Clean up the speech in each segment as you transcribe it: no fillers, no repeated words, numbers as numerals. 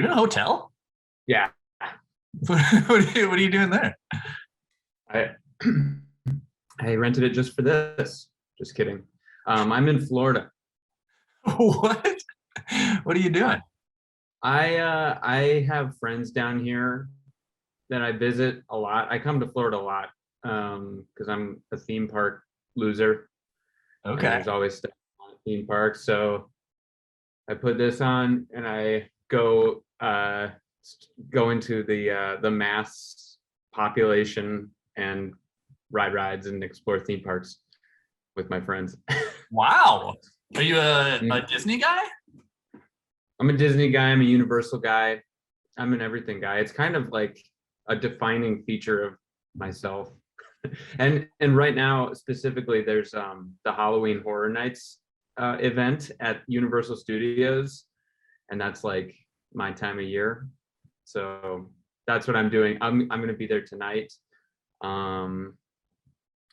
you in a hotel? Yeah. What are you doing there? I I rented it just for this. Just kidding. I'm in Florida. What? What are you I doing? I have friends down here that I visit a lot. I come to Florida a lot because I'm a theme park loser, and Okay. there's always stuff on theme parks. So I put this on and I go into the mass population and ride rides and explore theme parks with my friends. Wow. Are you a Disney guy? I'm a Disney guy. I'm a Universal guy. I'm an everything guy. It's kind of like a defining feature of myself. And right now specifically, there's the Halloween Horror Nights event at Universal Studios, and that's like my time of year. So that's what I'm doing. I'm gonna be there tonight. Um,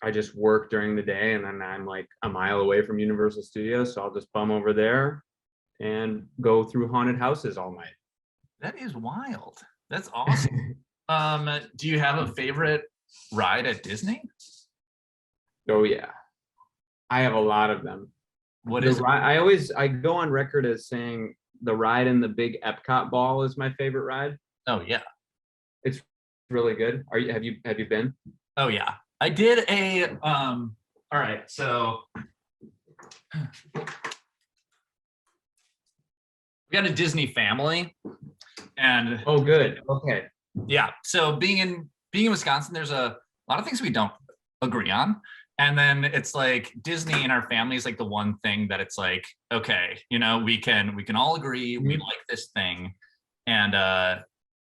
I just work during the day, and then I'm like a mile away from Universal Studios, so I'll just bum over there and go through haunted houses all night. That is wild. That's awesome. Do you have a favorite ride at Disney? Oh yeah, I have a lot of them. What The is it? ride I go on record as saying the ride in the big Epcot ball is my favorite ride. Oh yeah. It's really good. Have you been? Oh yeah. I did a all right, so we got a Disney family and Oh good. Okay. yeah, so being in Wisconsin, there's a lot of things we don't agree on. And then it's like Disney in our family is like the one thing that it's like, okay, we can all agree we like this thing. And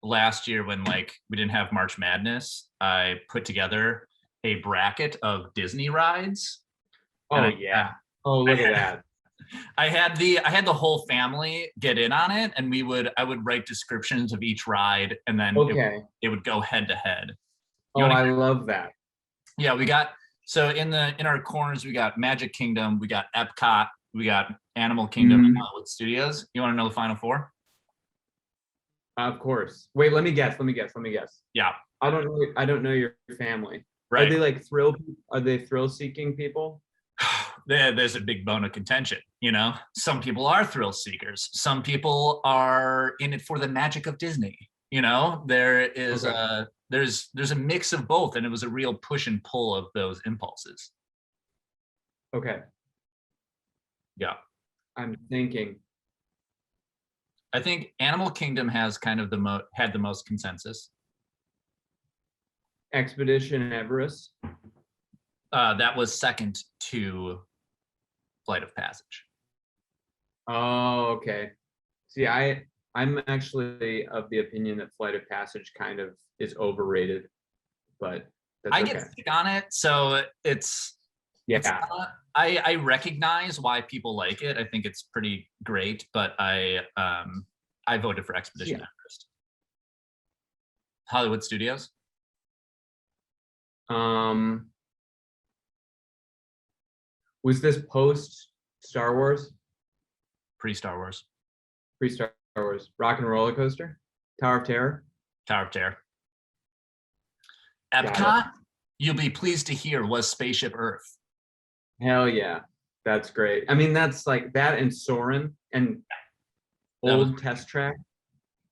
last year when like we didn't have March Madness, I put together a bracket of Disney rides. Oh yeah. Oh look at that. I had the whole family get in on it, and I would write descriptions of each ride, and then Okay. it would go head to head. Oh, I love that. Yeah, we got so in our corners we got Magic Kingdom, we got Epcot, we got Animal Kingdom, and Hollywood Studios. You want to know the final four? Of course. Wait, let me guess. Yeah, I don't know your family. right. Are they thrill seeking people? There's a big bone of contention. Some people are thrill seekers. Some people are in it for the magic of Disney. There is Okay. there's a mix of both, and it was a real push and pull of those impulses. Okay. Yeah, I'm thinking. I think Animal Kingdom has kind of had the most consensus. Expedition Everest. That was second to Flight of Passage. Oh, okay. See, I'm actually of the opinion that Flight of Passage kind of is overrated, but that's I okay. get sick on it, so it's Yeah. I recognize why people like it. I think it's pretty great, but I voted for Expedition Everest. Hollywood Studios. Was this post Star Wars? Pre-Star Wars. Pre-Star Wars. Rock and Roller Coaster? Tower of Terror? Tower of Terror. Epcot, you'll be pleased to hear, was Spaceship Earth. Hell yeah. That's great. I mean, that's like that and Soarin' and old Test Track.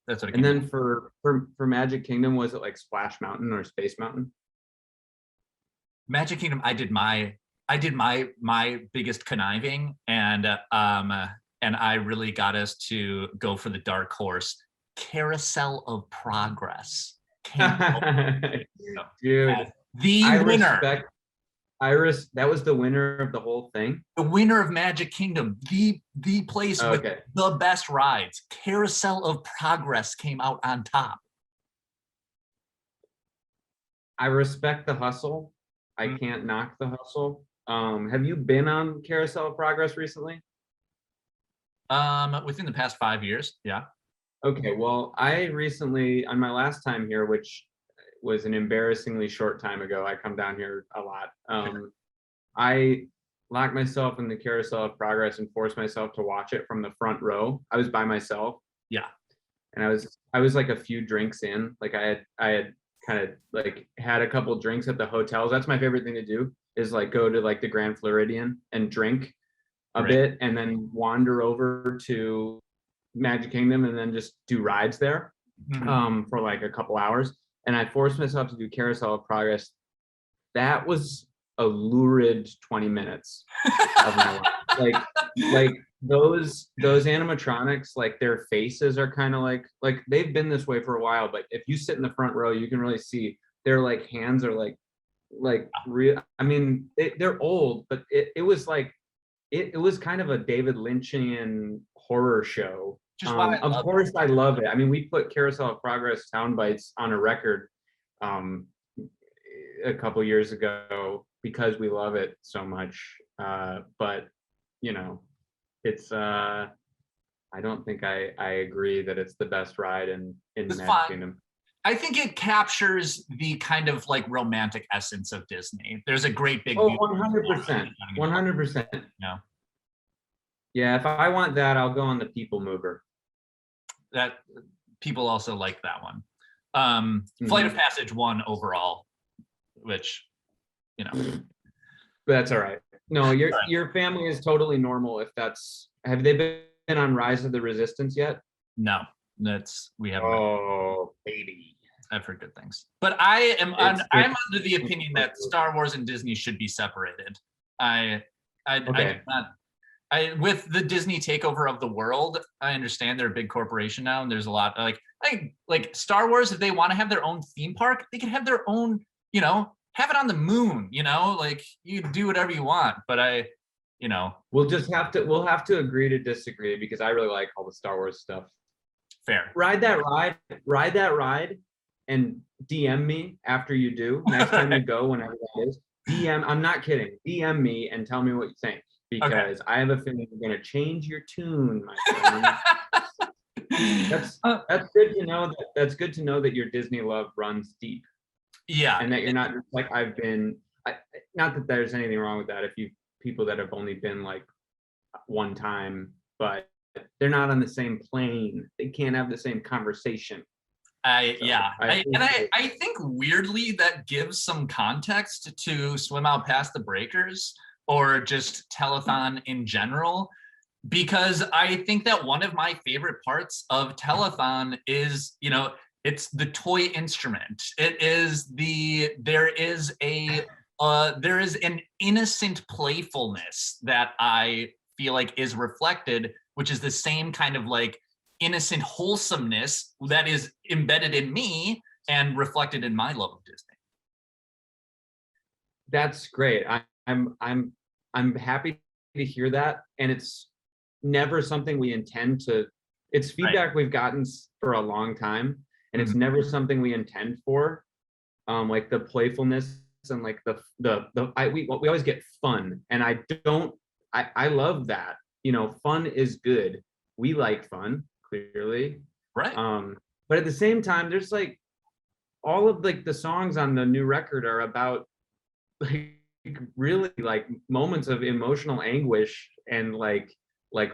That's what it And then for Magic Kingdom, was it like Splash Mountain or Space Mountain? Magic Kingdom, I did my biggest conniving, and I really got us to go for the dark horse. Carousel of Progress. Dude, the winner. That was the winner of the whole thing. The winner of Magic Kingdom, the place with the best rides. Carousel of Progress came out on top. I respect the hustle. I can't knock the hustle. Have you been on Carousel of Progress recently? Within the past 5 years, yeah. Okay, well, I recently, on my last time here, which was an embarrassingly short time ago, I come down here a lot. I locked myself in the Carousel of Progress and forced myself to watch it from the front row. I was by myself. Yeah. and I was like a few drinks in. Like I had kind of like had a couple drinks at the hotels. That's my favorite thing to do, is like go to like the Grand Floridian and drink a Right. bit and then wander over to Magic Kingdom and then just do rides there for like a couple hours. And I forced myself to do Carousel of Progress. That was a lurid 20 minutes of my life. Like those animatronics, like their faces are kind of like they've been this way for a while, but if you sit in the front row, you can really see their like hands are like real. I mean, they're old, but it was like it was kind of a David Lynchian horror show. Just why I Of love course, I love it. I mean, we put Carousel of Progress sound bites on a record a couple years ago because we love it so much. But you know, it's I don't think I agree that it's the best ride in It's Magic fine. Kingdom. I think it captures the kind of like romantic essence of Disney. There's a great big. Oh, 100%. 100%. No, Yeah, if I want that, I'll go on the People Mover. that people also like that one. Flight of Passage won overall, which, you know. That's all right. No, your family is totally normal. If that's, have they been on Rise of the Resistance yet? No, we haven't. Oh, baby. I've heard good things, but I'm under the opinion that It's- Star Wars and Disney should be separated. I Okay. do not. With the Disney takeover of the world, I understand they're a big corporation now, and there's a lot like Star Wars. If they want to have their own theme park, they can have their own. You know, have it on the moon. You know, like you can do whatever you want. But we'll have to agree to disagree because I really like all the Star Wars stuff. fair. Ride that ride, and DM me after you do. Next time you go, whenever that is. I'm not kidding. DM me and tell me what you think. Because I have a feeling you're going to change your tune, my friend. That's good to know. That's good to know that your Disney love runs deep. Yeah, and that you're not just like I've been. Not that there's anything wrong with that. If you people that have only been like one time, but they're not on the same plane. They can't have the same conversation. I I think weirdly that gives some context to Swim Out Past the Breakers or just Telethon in general, because I think that one of my favorite parts of Telethon is, it's the toy instrument. There is an innocent playfulness that I feel like is reflected, which is the same kind of like innocent wholesomeness that is embedded in me and reflected in my love of Disney. That's great. I'm happy to hear that, and it's never something we intend to. It's feedback we've gotten for a long time, and it's never something we intend for. Like the playfulness and like we always get fun, and I love that. Fun is good. We like fun, clearly. Right. But at the same time, there's like all of like the songs on the new record are about like really like moments of emotional anguish and like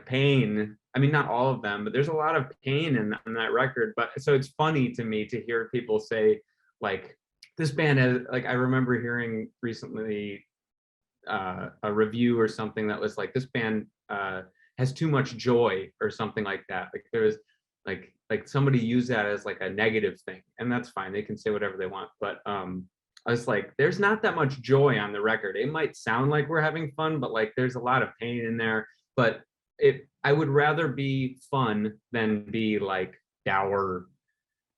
pain. I mean, not all of them, but there's a lot of pain in that record. But so it's funny to me to hear people say like this band has, like, I remember hearing recently a review or something that was like this band has too much joy or something like that. Like there was like somebody used that as like a negative thing, and that's fine. They can say whatever they want. But I was like, there's not that much joy on the record. It might sound like we're having fun, but like there's a lot of pain in there. But I would rather be fun than be like dour,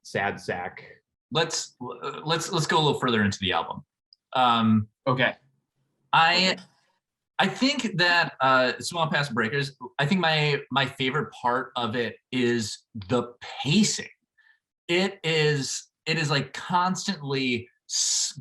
sad sack. Let's go a little further into the album. Okay. I think that Swim Out Past Breakers, I think my favorite part of it is the pacing. It is like constantly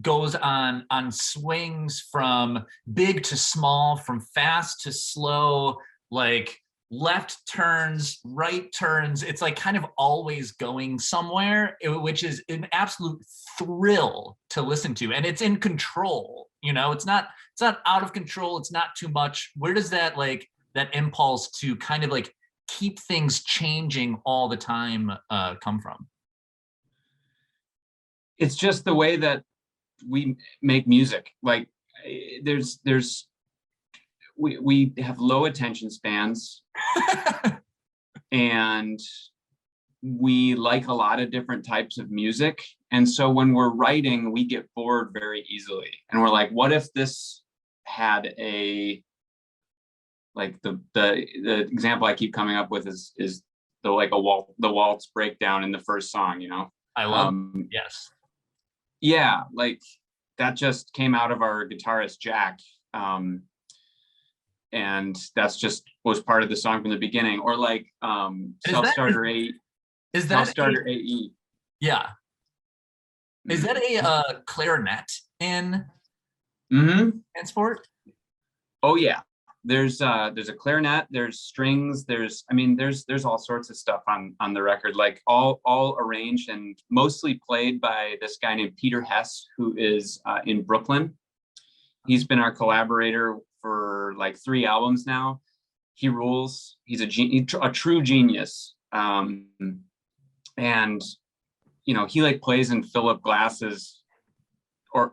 goes on swings from big to small, from fast to slow, like left turns, right turns. It's like kind of always going somewhere, which is an absolute thrill to listen to. And it's in control, it's not out of control. It's not too much. Where does that impulse to kind of like keep things changing all the time come from? It's just the way that we make music. Like we have low attention spans, and we like a lot of different types of music. And so when we're writing, we get bored very easily. And we're like, what if this had a, like the example I keep coming up with is the Waltz Breakdown in the first song, you know? I love, yes. Yeah, like that just came out of our guitarist, Jack. And that's just was part of the song from the beginning. Or like Self-Starter AE. Is that Self-Starter AE? Yeah. Is that a clarinet in transport? Oh yeah. There's a clarinet, there's strings, there's all sorts of stuff on the record, like all arranged and mostly played by this guy named Peter Hess, who is in Brooklyn. He's been our collaborator for like 3 albums now. He rules. He's a true genius. And you know, he like plays in Philip Glass's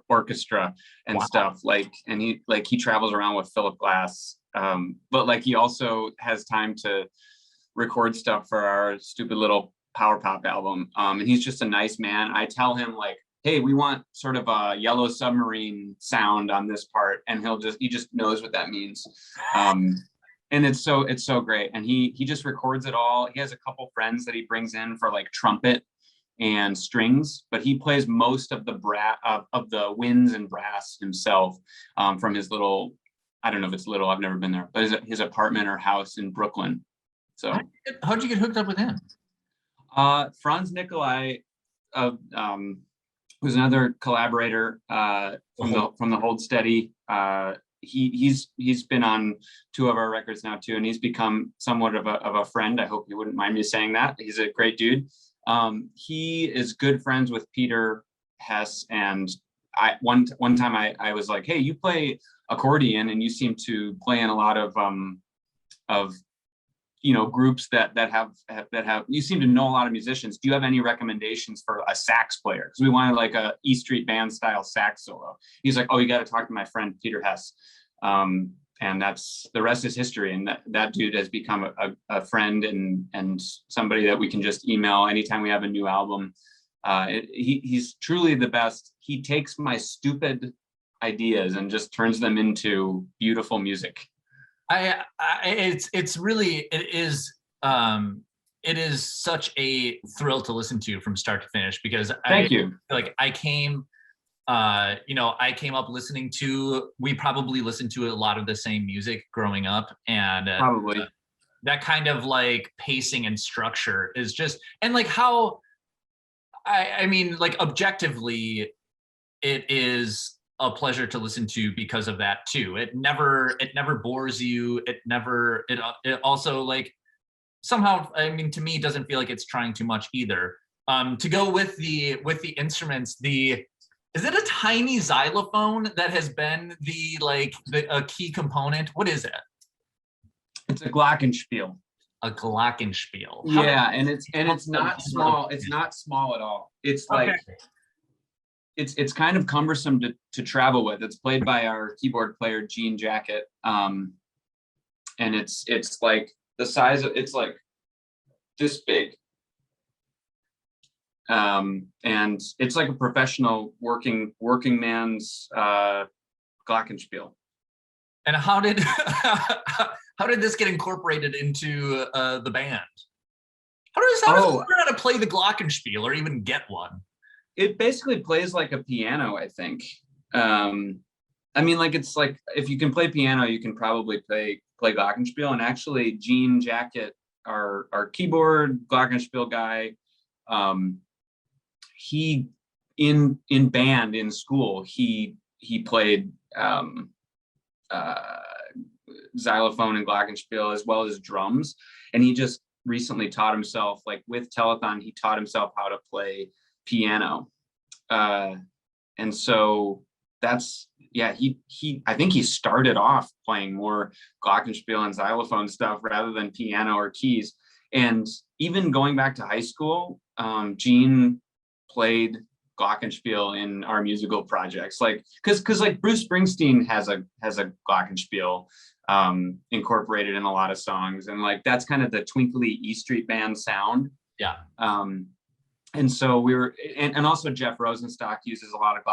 orchestra and stuff, like, and he travels around with Philip Glass, but like he also has time to record stuff for our stupid little power pop album, and he's just a nice man. I tell him like, hey, we want sort of a Yellow Submarine sound on this part, and he just knows what that means. And it's so great, and he just records it all. He has a couple friends that he brings in for like trumpet and strings, but he plays most of the of the winds and brass himself, from his little, I don't know if it's little, I've never been there, but his apartment or house in Brooklyn. So how'd you get hooked up with him? Franz Nicolai, who's another collaborator from the Hold Steady. He's been on 2 of our records now too, and he's become somewhat of a friend. I hope you wouldn't mind me saying that. He's a great dude. He is good friends with Peter Hess, and one time I was like, hey, you play accordion and you seem to play in a lot of you know, groups that have you seem to know a lot of musicians. Do you have any recommendations for a sax player? Because we wanted like a E Street Band style sax solo. He's like, oh, you got to talk to my friend Peter Hess. And that's, the rest is history. And that dude has become a friend and somebody that we can just email anytime we have a new album. He's truly the best. He takes my stupid ideas and just turns them into beautiful music. It is such a thrill to listen to from start to finish, because Thank you. Like I came up listening to, we probably listened to a lot of the same music growing up, and probably that kind of like pacing and structure is just, and like how, I mean, like objectively, it is a pleasure to listen to because of that too. It never bores you. It also like somehow, I mean, to me, it doesn't feel like it's trying too much either. To go with the instruments, is it a tiny xylophone that has been a key component? What is it? It's a Glockenspiel. A Glockenspiel. Yeah, and it's not small. It's not small at all. It's like, okay. It's kind of cumbersome to travel with. It's played by our keyboard player Gene Jacket, and it's like the size of, it's like this big, and it's like a professional working man's Glockenspiel. And how did how did this get incorporated into the band? How does learn how to play the Glockenspiel or even get one? It basically plays like a piano, I think. I mean, like, it's like, if you can play piano, you can probably play Glockenspiel. And actually, Gene Jacket, our keyboard Glockenspiel guy, he in band in school, he played xylophone and Glockenspiel as well as drums. And he just recently taught himself, like with Telethon, he taught himself how to play piano, and so that's yeah, I think he started off playing more glockenspiel and xylophone stuff rather than piano or keys. And even going back to high school, Gene played glockenspiel in our musical projects, like because like Bruce Springsteen has a glockenspiel incorporated in a lot of songs, and like that's kind of the twinkly E Street Band sound. Yeah. And so we were, and also Jeff Rosenstock uses a lot of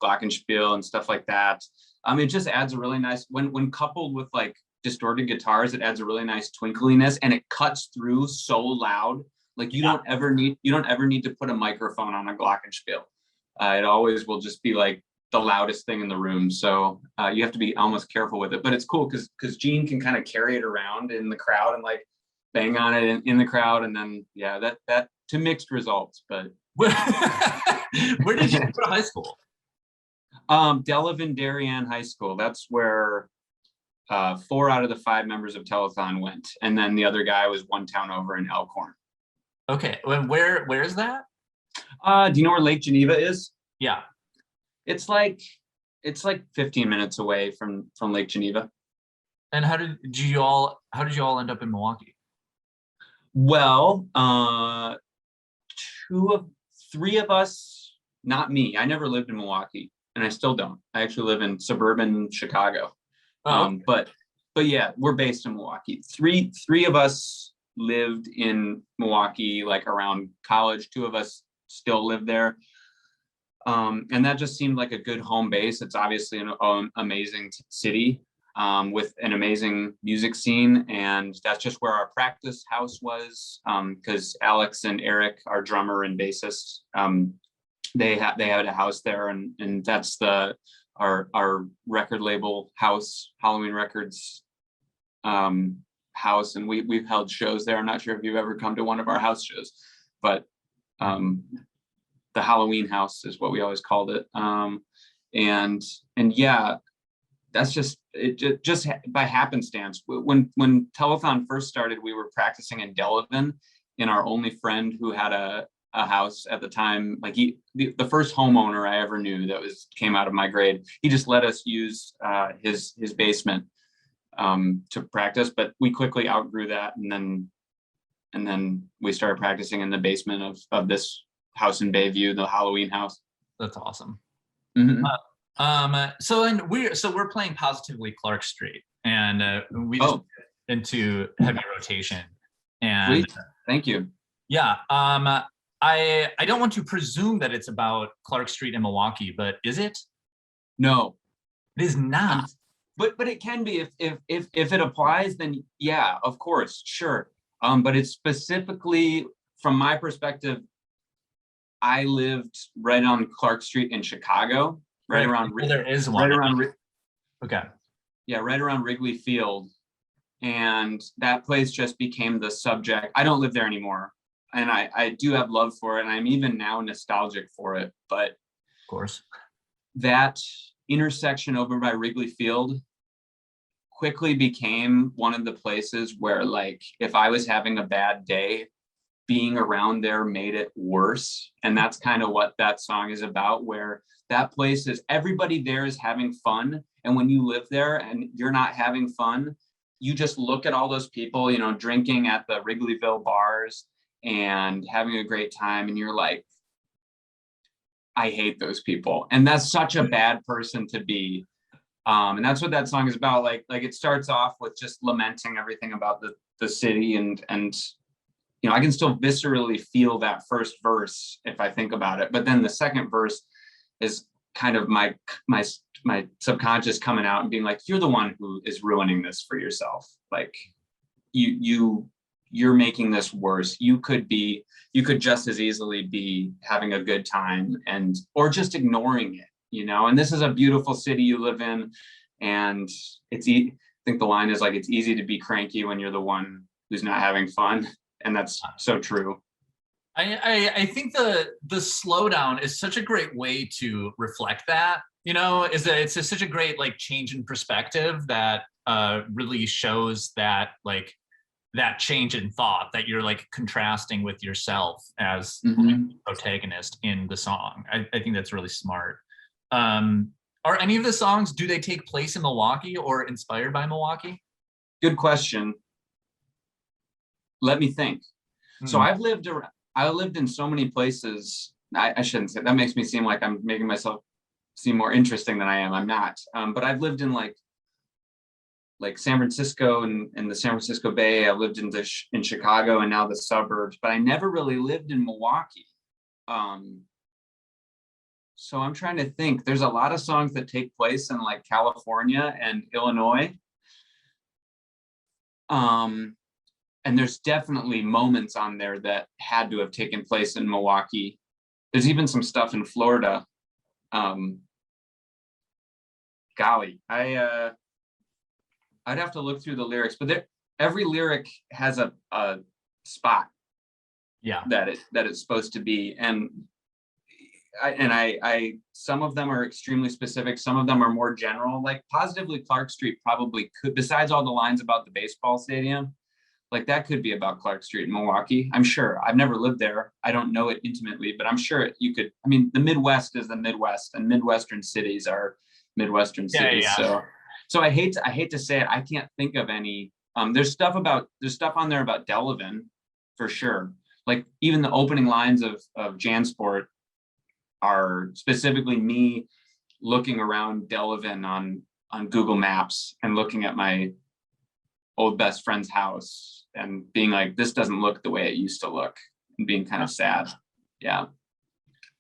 glockenspiel and stuff like that. It just adds a really nice, when coupled with like distorted guitars, it adds a really nice twinkliness, and it cuts through so loud. Like you don't ever need to put a microphone on a glockenspiel. It always will just be like the loudest thing in the room. So you have to be almost careful with it, but it's cool because Gene can kind of carry it around in the crowd and like bang on it in the crowd, and then that to mixed results. But where did you go to high school? Delavan Darien High School. That's where 4 out of the 5 members of Telethon went, and then the other guy was one town over in Elkhorn. Okay, where is that? Do you know where Lake Geneva is? Yeah. It's like 15 minutes away from Lake Geneva. And how did you all end up in Milwaukee? Well, 3 of us, not me. I never lived in Milwaukee, and I still don't. I actually live in suburban Chicago. Oh, okay. But yeah, we're based in Milwaukee. Three of us lived in Milwaukee, like around college. 2 of us still live there. And that just seemed like a good home base. It's obviously an amazing city with an amazing music scene. And that's just where our practice house was. Because Alex and Eric, our drummer and bassist, they had a house there, and that's our record label house, Halloween Records house, and we've held shows there. I'm not sure if you've ever come to one of our house shows, but the Halloween house is what we always called it. And yeah, that's just by happenstance. When Telethon first started, we were practicing in Delavan, and our only friend who had a house at the time, like the first homeowner I ever knew that came out of my grade, he just let us use his basement to practice, but we quickly outgrew that, and then we started practicing in the basement of this house in Bayview, the Halloween house. That's awesome. Mm-hmm. So we're playing Positively Clark Street, and we just into heavy rotation. And sweet. Thank you. Yeah. I don't want to presume that it's about Clark Street in Milwaukee, but is it? No, it is not. But it can be if it applies, then yeah, of course, sure. But it's specifically from my perspective. I lived right on Clark Street in Chicago, right around. There is one. Right around. Okay. Yeah, right around Wrigley Field, and that place just became the subject. I don't live there anymore, and I do have love for it, and I'm even now nostalgic for it. But of course, that intersection over by Wrigley Field quickly became one of the places where, like, if I was having a bad day, being around there made it worse. And that's kind of what that song is about, where that place is, everybody there is having fun. And when you live there and you're not having fun, you just look at all those people, drinking at the Wrigleyville bars and having a great time. And you're like, I hate those people. And that's such a bad person to be. And that's what that song is about. Like it starts off with just lamenting everything about the city, and I can still viscerally feel that first verse if I think about it. But then the second verse is kind of my subconscious coming out and being like, you're the one who is ruining this for yourself. Like you're making this worse. You could just as easily be having a good time or just ignoring it, and this is a beautiful city you live in. And I think the line is like, it's easy to be cranky when you're the one who's not having fun. And that's so true. I think the slowdown is such a great way to reflect that, is that it's such a great like change in perspective that really shows that like that change in thought, that you're like contrasting with yourself as like, the protagonist in the song. I think that's really smart. Are any of the songs, do they take place in Milwaukee or inspired by Milwaukee? Good question. Let me think. So I lived in so many places. I shouldn't say that, makes me seem like I'm making myself seem more interesting than I am. I'm not. But I've lived in like San Francisco and the San Francisco Bay. I've lived in Chicago and now the suburbs, but I never really lived in Milwaukee. So I'm trying to think. There's a lot of songs that take place in like California and Illinois. And there's definitely moments on there that had to have taken place in Milwaukee. There's even some stuff in Florida. Golly, I'd have to look through the lyrics, but every lyric has a spot. Yeah. That it's supposed to be, and I some of them are extremely specific. Some of them are more general. Like Positively Clark Street probably could, besides all the lines about the baseball stadium, like that could be about Clark Street in Milwaukee. I'm sure. I've never lived there. I don't know it intimately, but I'm sure you could. I mean, the Midwest is the Midwest, and Midwestern cities are Midwestern cities. Yeah. So I hate to say it. I can't think of any. There's stuff on there about Delavan, for sure. Like even the opening lines of Jansport are specifically me looking around Delavan on Google Maps and looking at my old best friend's house and being like, this doesn't look the way it used to look, and being kind of sad. Yeah.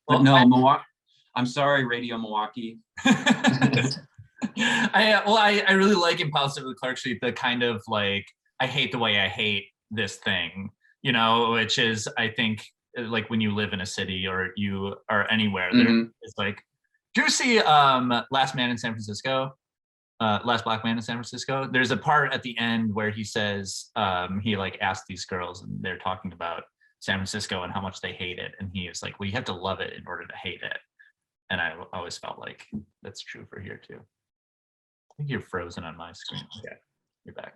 But no, Milwaukee. I'm sorry, Radio Milwaukee. I really like in Positively Clark Street the kind of like, I hate the way I hate this thing, you know, which is, I think, like when you live in a city or you are anywhere, there is like, do you see Last Man in San Francisco? Last Black Man in San Francisco? There's a part at the end where he says, he like asked these girls and they're talking about San Francisco and how much they hate it. And he is like, well, you have to love it in order to hate it. And I always felt like that's true for here too. I think you're frozen on my screen. Okay, you're back.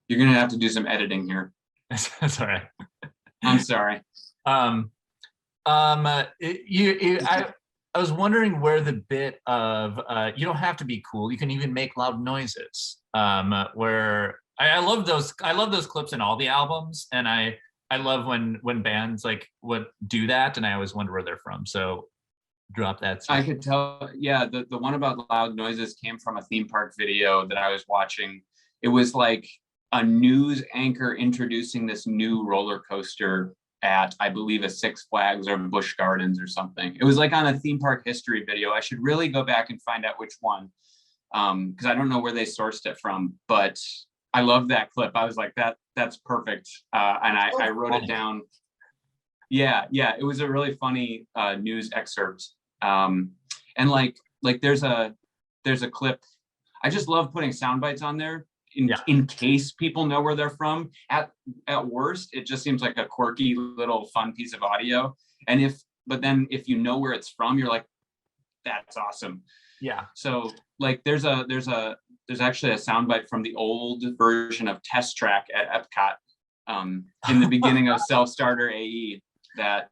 You're gonna have to do some editing here. That's all right. I'm sorry. I was wondering where the bit of you don't have to be cool, you can even make loud noises. Where I love those clips in all the albums, and I love when bands like would do that, and I always wonder where they're from. So drop that. I could tell, yeah, the one about loud noises came from a theme park video that I was watching. It was like a news anchor introducing this new roller coaster at, I believe, a Six Flags or Busch Gardens or something. It was like on a theme park history video. I should really go back and find out which one, because I don't know where they sourced it from, but I love that clip. I was like, that's perfect. And I wrote it down. Yeah, it was a really funny news excerpt. And like there's a clip. I just love putting sound bites on there in case people know where they're from. At worst, it just seems like a quirky little fun piece of audio. And but then if you know where it's from, you're like, that's awesome. Yeah. So like there's actually a soundbite from the old version of Test Track at Epcot in the beginning of Self Starter AE that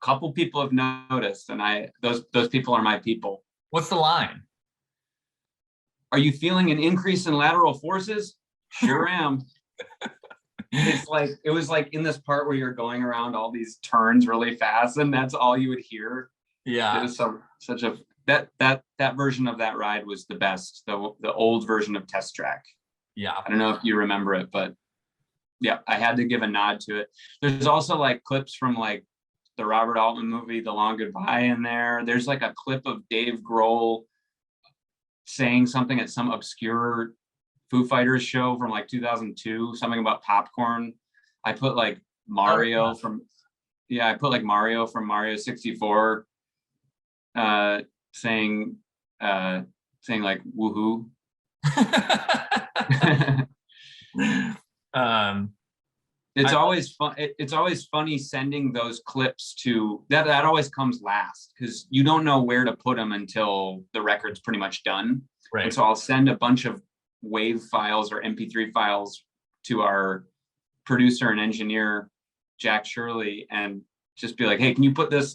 a couple people have noticed, and those people are my people. What's the line? Are you feeling an increase in lateral forces? Sure am. It was like in this part where you're going around all these turns really fast, and that's all you would hear. Yeah. It was that version of that ride was the best. The old version of Test Track. Yeah. I don't know if you remember it, but yeah, I had to give a nod to it. There's also like clips from like the Robert Altman movie, The Long Goodbye, in there. There's like a clip of Dave Grohl saying something at some obscure Foo Fighters show from like 2002, something about popcorn. I put like Mario from Mario 64 saying like woohoo. It's always fun. It's always funny sending those clips to that always comes last because you don't know where to put them until the record's pretty much done. Right. And so I'll send a bunch of WAV files or MP3 files to our producer and engineer, Jack Shirley, and just be like, hey, can you put this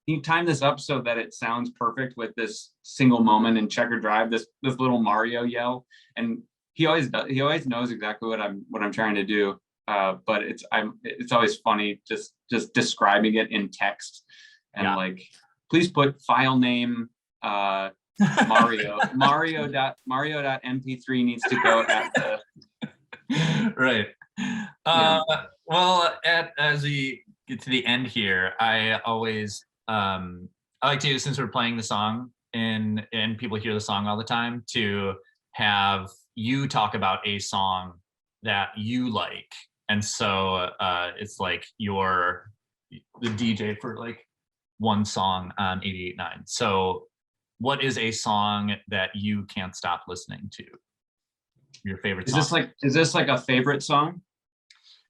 you time this up so that it sounds perfect with this single moment in Checker Drive, this little Mario yell, and he always does. He always knows exactly what I'm trying to do. But it's always funny just describing it in text, and like, please put file name Mario.mp3 needs to go at the right. Well, as we get to the end here, I always I like to, since we're playing the song and people hear the song all the time, to have you talk about a song that you like. And so it's like you're the DJ for like one song on 88.9. So what is a song that you can't stop listening to? Your favorite song? Is this like a favorite song?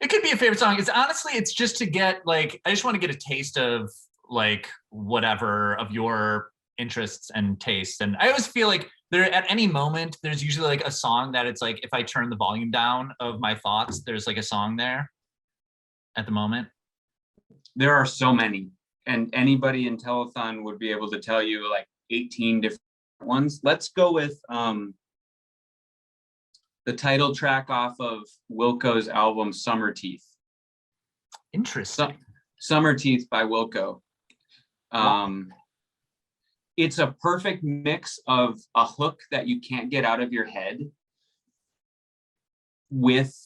It could be a favorite song. It's honestly, it's just to get like, I just want to get a taste of like whatever of your interests and tastes. And I always feel like there, at any moment, there's usually like a song that it's like, if I turn the volume down of my thoughts, there's like a song there at the moment. There are so many, and anybody in Telethon would be able to tell you like 18 different ones. Let's go with the title track off of Wilco's album Summer Teeth. Interesting. Summer Teeth by Wilco. It's a perfect mix of a hook that you can't get out of your head with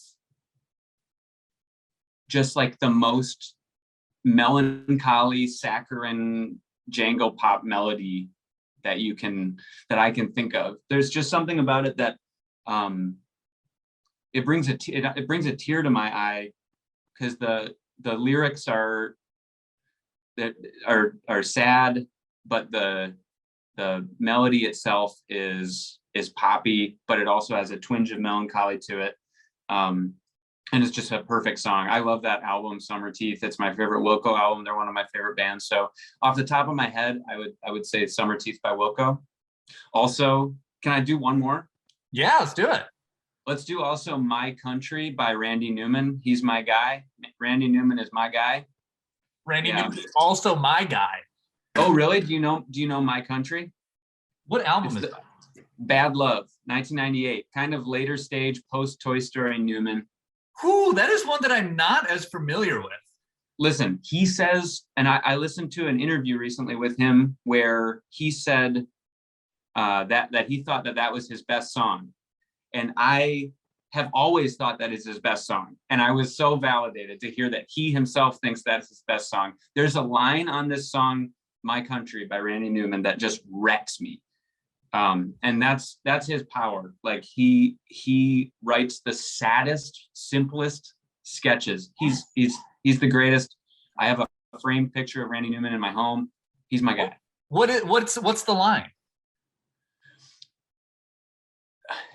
just like the most melancholy, saccharine jangle pop melody that I can think of. There's just something about it that it brings a tear to my eye, because the lyrics are sad, but the melody itself is poppy, but it also has a twinge of melancholy to it. And it's just a perfect song. I love that album, Summer Teeth. It's my favorite Wilco album. They're one of my favorite bands. So off the top of my head, I would say Summer Teeth by Wilco. Also, can I do one more? Yeah, let's do it. Let's do also My Country by Randy Newman. He's my guy. Randy Newman is my guy. Randy Newman is also my guy. Oh, really? Do you know My Country? What album is that? Bad Love, 1998. Kind of later stage, post Toy Story Newman. Ooh, that is one that I'm not as familiar with. Listen, he says, and I listened to an interview recently with him where he said that he thought that was his best song. And I have always thought that is his best song. And I was so validated to hear that he himself thinks that's his best song. There's a line on this song, My Country by Randy Newman, that just wrecks me. And that's his power. Like he writes the saddest, simplest sketches. He's the greatest. I have a framed picture of Randy Newman in my home. He's my guy. What's the line?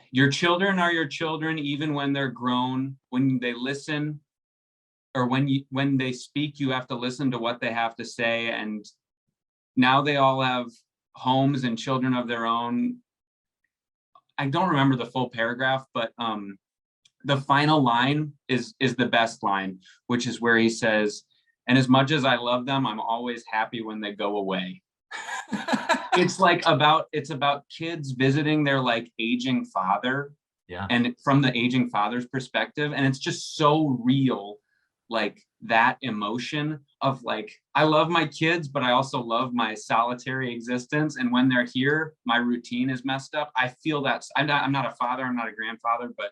Your children are your children, even when they're grown. When they listen, or when they speak, you have to listen to what they have to say. And now they all have homes and children of their own. I don't remember the full paragraph, but the final line is the best line, which is where he says, "And as much as I love them, I'm always happy when they go away." It's about kids visiting their like aging father, and from the aging father's perspective, and it's just so real, like that emotion of like, I love my kids, but I also love my solitary existence, and when they're here, my routine is messed up. I feel that. I'm not a father, I'm not a grandfather, but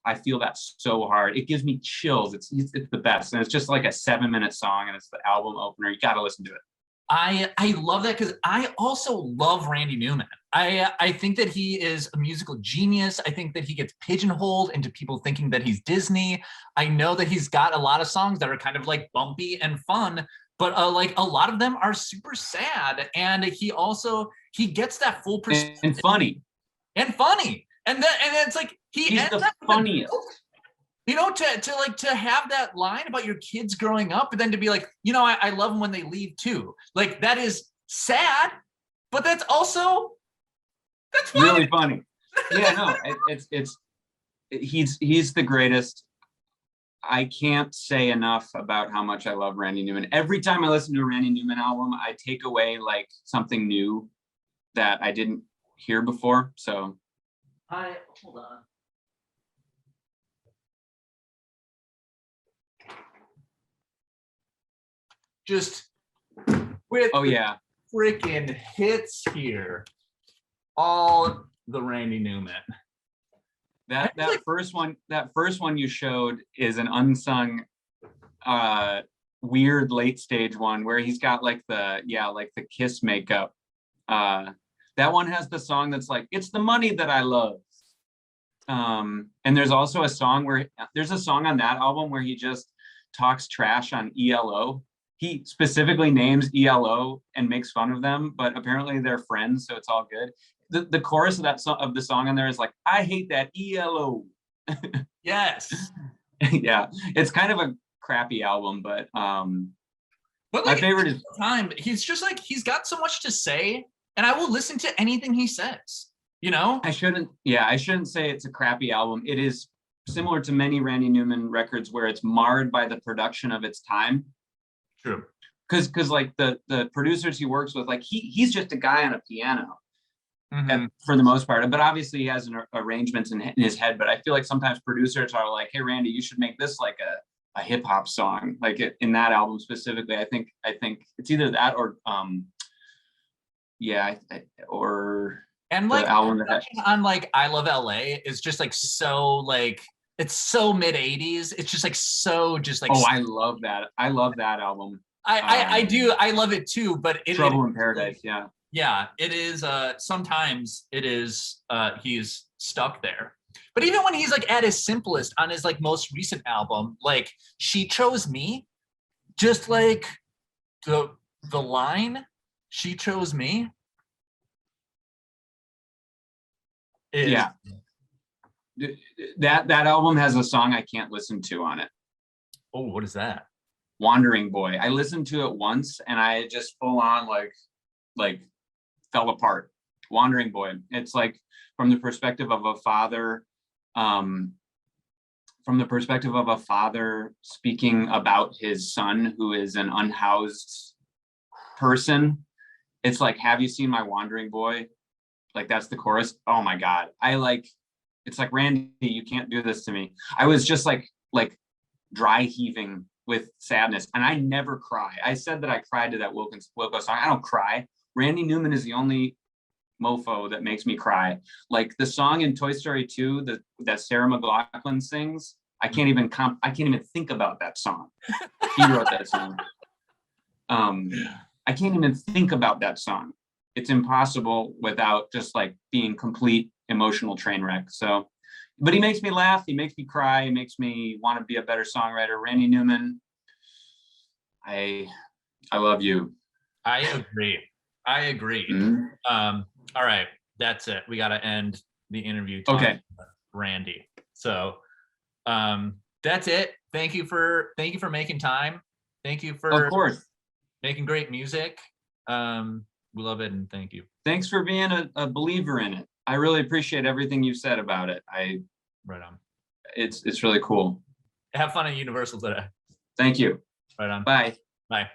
I feel that so hard. It gives me chills. It's the best, and it's just like a 7-minute song, and it's the album opener. You got to listen to it. I love that, because I also love Randy Newman. I think that he is a musical genius. I think that he gets pigeonholed into people thinking that he's Disney. I know that he's got a lot of songs that are kind of like bumpy and fun, but like a lot of them are super sad. And he gets that full perspective. And funny. And it's like he's the funniest. You know, to have that line about your kids growing up, but then to be like, you know, I love them when they leave too. Like, that is sad, but that's funny. Really funny. Yeah, no, he's the greatest. I can't say enough about how much I love Randy Newman. Every time I listen to a Randy Newman album, I take away like something new that I didn't hear before. So hold on. Just with oh yeah, freaking hits here. All the Randy Newman. that first one you showed is an unsung weird late stage one where he's got like the Kiss makeup. That one has the song that's like, it's the money that I love. And there's also a song on that album where he just talks trash on ELO. He specifically names ELO and makes fun of them, but apparently they're friends, so it's all good. The chorus of the song on there is like, I hate that ELO. Yes. Yeah, it's kind of a crappy album, but like, my favorite is time. He's just like, he's got so much to say, and I will listen to anything he says. You know, I shouldn't say it's a crappy album. It is similar to many Randy Newman records where it's marred by the production of its time. True. Because like the producers he works with, like he's just a guy on a piano. Mm-hmm. For the most part, but obviously he has arrangements in his head. But I feel like sometimes producers are like, "Hey, Randy, you should make this like a hip hop song." Like in that album specifically, I think it's either that or and like the album on like I Love LA is just like so like it's so mid 80s. It's just like so just like I love that. I love that album. I do. I love it too. But Trouble in Paradise, yeah. Yeah, it is. Sometimes it is. He's stuck there. But even when he's like at his simplest on his like most recent album, like She Chose Me, just like the line She Chose Me. Yeah. That album has a song I can't listen to on it. Oh, what is that? Wandering Boy. I listened to it once and I just full on like fell apart. Wandering Boy. It's like from the perspective of a father, speaking about his son who is an unhoused person. It's like, have you seen my wandering boy? Like that's the chorus. Oh my God. It's like, Randy, you can't do this to me. I was just like dry heaving with sadness. And I never cry. I said that I cried to that Wilco song. I don't cry. Randy Newman is the only mofo that makes me cry. Like the song in Toy Story 2 that Sarah McLachlan sings, I can't even think about that song. He wrote that song. I can't even think about that song. It's impossible without just like being complete emotional train wreck. So, but he makes me laugh. He makes me cry. He makes me want to be a better songwriter. Randy Newman, I love you. I agree. Mm-hmm. All right, that's it. We got to end the interview. Okay, Randy. So, that's it. Thank you for making time. Thank you for, of course, making great music. We love it, and thank you. Thanks for being a believer in it. I really appreciate everything you've said about it. Right on. It's really cool. Have fun at Universal today. Thank you. Right on. Bye. Bye.